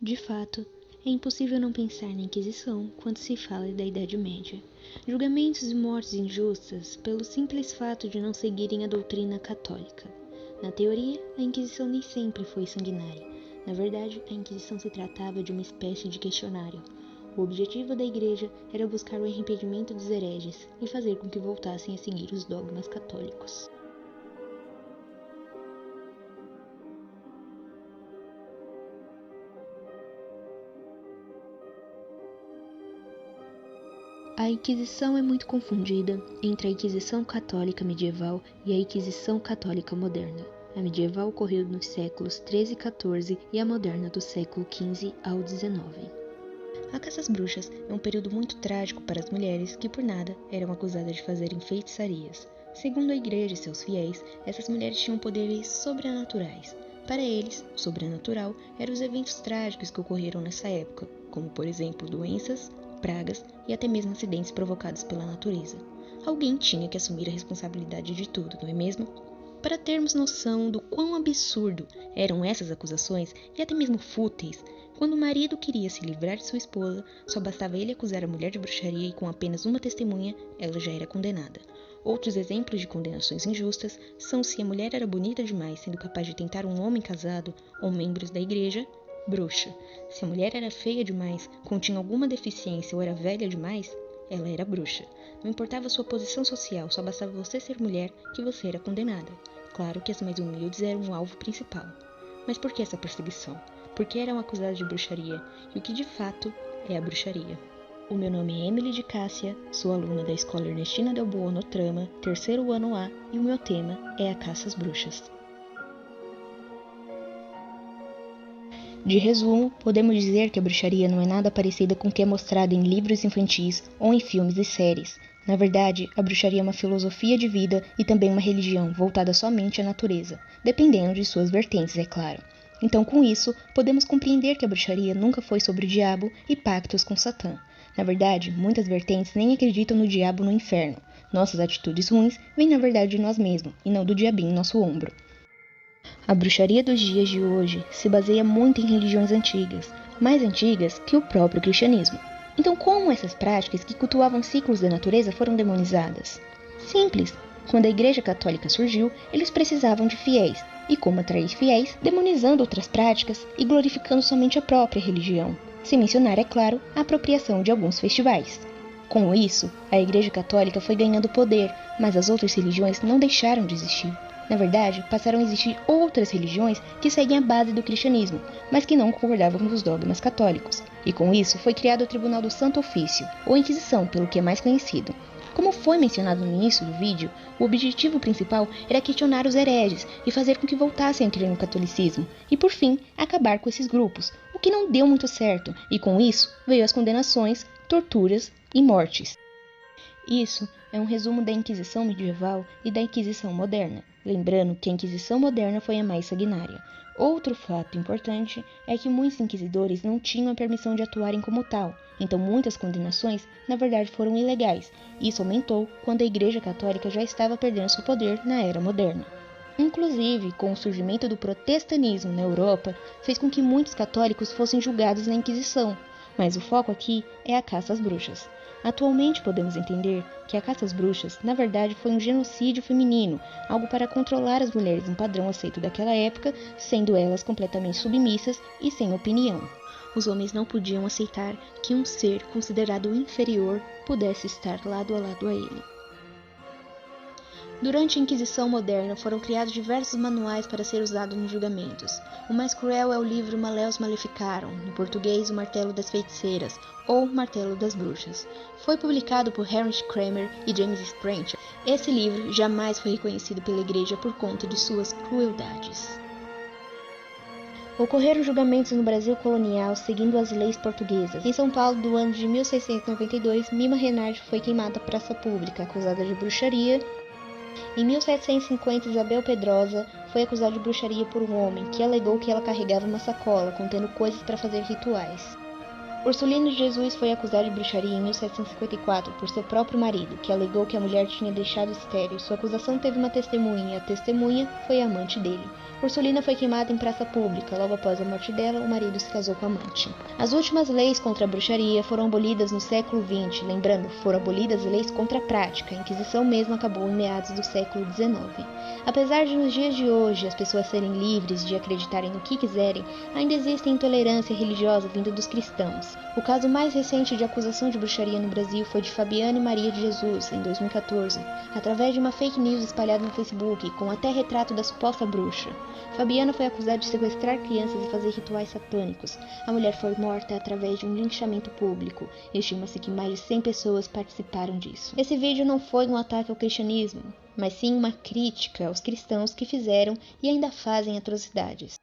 De fato, é impossível não pensar na Inquisição quando se fala da Idade Média. Julgamentos e mortes injustas pelo simples fato de não seguirem a doutrina católica. Na teoria, a Inquisição nem sempre foi sanguinária. Na verdade, a Inquisição se tratava de uma espécie de questionário. O objetivo da Igreja era buscar o arrependimento dos hereges e fazer com que voltassem a seguir os dogmas católicos. A Inquisição é muito confundida entre a Inquisição católica medieval e a Inquisição católica moderna. A medieval ocorreu nos séculos XIII e XIV e a moderna do século XV ao XIX. A caça às bruxas é um período muito trágico para as mulheres que por nada eram acusadas de fazerem feitiçarias. Segundo a Igreja e seus fiéis, essas mulheres tinham poderes sobrenaturais. Para eles, o sobrenatural eram os eventos trágicos que ocorreram nessa época, como por exemplo doenças, pragas e até mesmo acidentes provocados pela natureza. Alguém tinha que assumir a responsabilidade de tudo, não é mesmo? Para termos noção do quão absurdo eram essas acusações e até mesmo fúteis, quando o marido queria se livrar de sua esposa, só bastava ele acusar a mulher de bruxaria e com apenas uma testemunha, ela já era condenada. Outros exemplos de condenações injustas são se a mulher era bonita demais, sendo capaz de tentar um homem casado ou membros da igreja, bruxa. Se a mulher era feia demais, continha alguma deficiência ou era velha demais, ela era bruxa. Não importava sua posição social, só bastava você ser mulher que você era condenada. Claro que as mais humildes eram o alvo principal. Mas por que essa perseguição? Por que eram acusadas de bruxaria? E o que de fato é a bruxaria? O meu nome é Emily de Cássia, sou aluna da Escola Ernestina Del Buono Trama, terceiro ano A, e o meu tema é a caça às bruxas. De resumo, podemos dizer que a bruxaria não é nada parecida com o que é mostrado em livros infantis ou em filmes e séries. Na verdade, a bruxaria é uma filosofia de vida e também uma religião voltada somente à natureza, dependendo de suas vertentes, é claro. Então, com isso, podemos compreender que a bruxaria nunca foi sobre o diabo e pactos com Satã. Na verdade, muitas vertentes nem acreditam no diabo no inferno. Nossas atitudes ruins vêm na verdade de nós mesmos, e não do diabinho em nosso ombro. A bruxaria dos dias de hoje se baseia muito em religiões antigas, mais antigas que o próprio cristianismo. Então, como essas práticas que cultuavam ciclos da natureza foram demonizadas? Simples. Quando a Igreja Católica surgiu, eles precisavam de fiéis. E como atrair fiéis? Demonizando outras práticas e glorificando somente a própria religião. Sem mencionar, é claro, a apropriação de alguns festivais. Com isso, a Igreja Católica foi ganhando poder, mas as outras religiões não deixaram de existir. Na verdade, passaram a existir outras religiões que seguem a base do cristianismo, mas que não concordavam com os dogmas católicos. E com isso foi criado o Tribunal do Santo Ofício, ou Inquisição, pelo que é mais conhecido. Como foi mencionado no início do vídeo, o objetivo principal era questionar os hereges e fazer com que voltassem a crer no catolicismo, e por fim, acabar com esses grupos, o que não deu muito certo, e com isso veio as condenações, torturas e mortes. Isso é um resumo da Inquisição medieval e da Inquisição moderna, lembrando que a Inquisição moderna foi a mais sanguinária. Outro fato importante é que muitos inquisidores não tinham a permissão de atuarem como tal, então muitas condenações, na verdade, foram ilegais. Isso aumentou quando a Igreja Católica já estava perdendo seu poder na Era Moderna. Inclusive, com o surgimento do protestantismo na Europa, fez com que muitos católicos fossem julgados na Inquisição, mas o foco aqui é a caça às bruxas. Atualmente podemos entender que a caça às bruxas, na verdade, foi um genocídio feminino, algo para controlar as mulheres em padrão aceito daquela época, sendo elas completamente submissas e sem opinião. Os homens não podiam aceitar que um ser considerado inferior pudesse estar lado a lado a ele. Durante a Inquisição moderna foram criados diversos manuais para ser usados nos julgamentos. O mais cruel é o livro Maleus Maleficarum, no português O Martelo das Feiticeiras, ou Martelo das Bruxas. Foi publicado por Heinrich Kramer e James Sprecher. Esse livro jamais foi reconhecido pela Igreja por conta de suas crueldades. Ocorreram julgamentos no Brasil colonial seguindo as leis portuguesas. Em São Paulo, do ano de 1692, Mima Renard foi queimada à praça pública, acusada de bruxaria. Em 1750, Isabel Pedrosa foi acusada de bruxaria por um homem que alegou que ela carregava uma sacola contendo coisas para fazer rituais. Ursulino de Jesus foi acusado de bruxaria em 1754 por seu próprio marido, que alegou que a mulher tinha deixado estéril. Sua acusação teve uma testemunha e a testemunha foi a amante dele. Ursulina foi queimada em praça pública. Logo após a morte dela, o marido se casou com a amante. As últimas leis contra a bruxaria foram abolidas no século XX. Lembrando, foram abolidas leis contra a prática. A Inquisição mesmo acabou em meados do século XIX. Apesar de nos dias de hoje as pessoas serem livres de acreditarem no que quiserem, ainda existe intolerância religiosa vinda dos cristãos. O caso mais recente de acusação de bruxaria no Brasil foi de Fabiana e Maria de Jesus, em 2014, através de uma fake news espalhada no Facebook, com até retrato da suposta bruxa. Fabiana foi acusada de sequestrar crianças e fazer rituais satânicos. A mulher foi morta através de um linchamento público. Estima-se que mais de 100 pessoas participaram disso. Esse vídeo não foi um ataque ao cristianismo, mas sim uma crítica aos cristãos que fizeram e ainda fazem atrocidades.